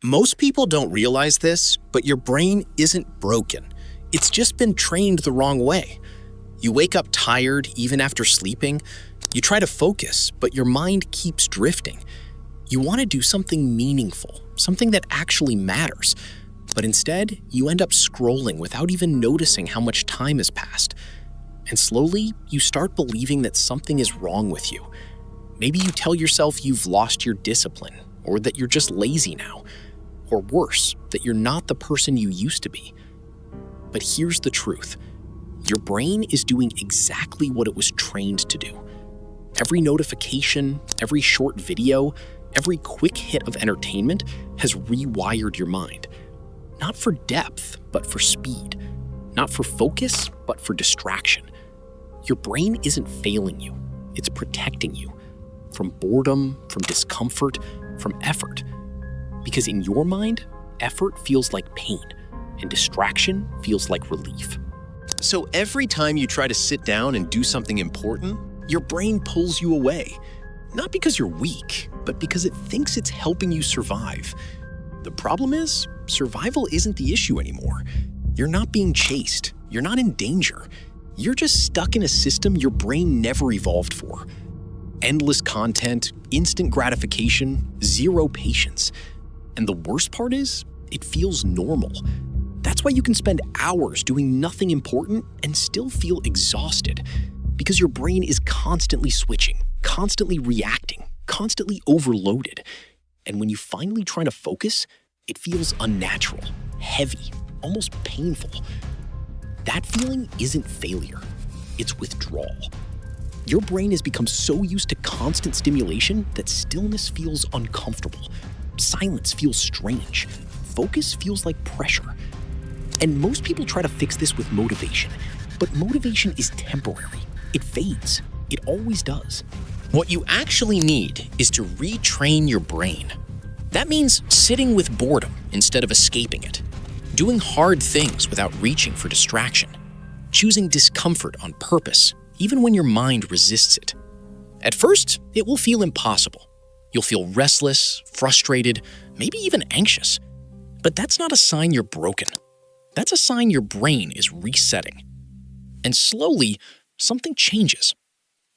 Most people don't realize this, but your brain isn't broken. It's just been trained the wrong way. You wake up tired even after sleeping. You try to focus, but your mind keeps drifting. You want to do something meaningful, something that actually matters. But instead, you end up scrolling without even noticing how much time has passed. And slowly, you start believing that something is wrong with you. Maybe you tell yourself you've lost your discipline, or that you're just lazy now. Or worse, that you're not the person you used to be. But here's the truth. Your brain is doing exactly what it was trained to do. Every notification, every short video, every quick hit of entertainment has rewired your mind. Not for depth, but for speed. Not for focus, but for distraction. Your brain isn't failing you. It's protecting you. From boredom, from discomfort, from effort. Because in your mind, effort feels like pain, and distraction feels like relief. So every time you try to sit down and do something important, Your brain pulls you away. Not because you're weak, but because it thinks it's helping you survive. The problem is, survival isn't the issue anymore. You're not being chased. You're not in danger. You're just stuck in a system your brain never evolved for. Endless content, instant gratification, zero patience. And the worst part is, it feels normal. That's why you can spend hours doing nothing important and still feel exhausted. Because your brain is constantly switching, constantly reacting, constantly overloaded. And when you finally try to focus, it feels unnatural, heavy, almost painful. That feeling isn't failure, it's withdrawal. Your brain has become so used to constant stimulation that stillness feels uncomfortable. Silence feels strange. Focus feels like pressure. And most people try to fix this with motivation. But motivation is temporary. It fades. It always does. What you actually need is to retrain your brain. That means sitting with boredom instead of escaping it. Doing hard things without reaching for distraction. Choosing discomfort on purpose, even when your mind resists it. At first, it will feel impossible. You'll feel restless, frustrated, maybe even anxious. But that's not a sign you're broken. That's a sign your brain is resetting. And slowly, something changes.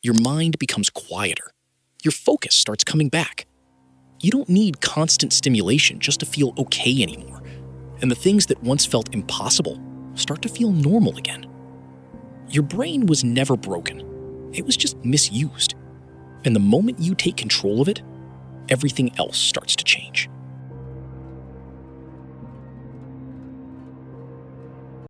Your mind becomes quieter. Your focus starts coming back. You don't need constant stimulation just to feel okay anymore. And the things that once felt impossible start to feel normal again. Your brain was never broken. It was just misused. And the moment you take control of it, everything else starts to change.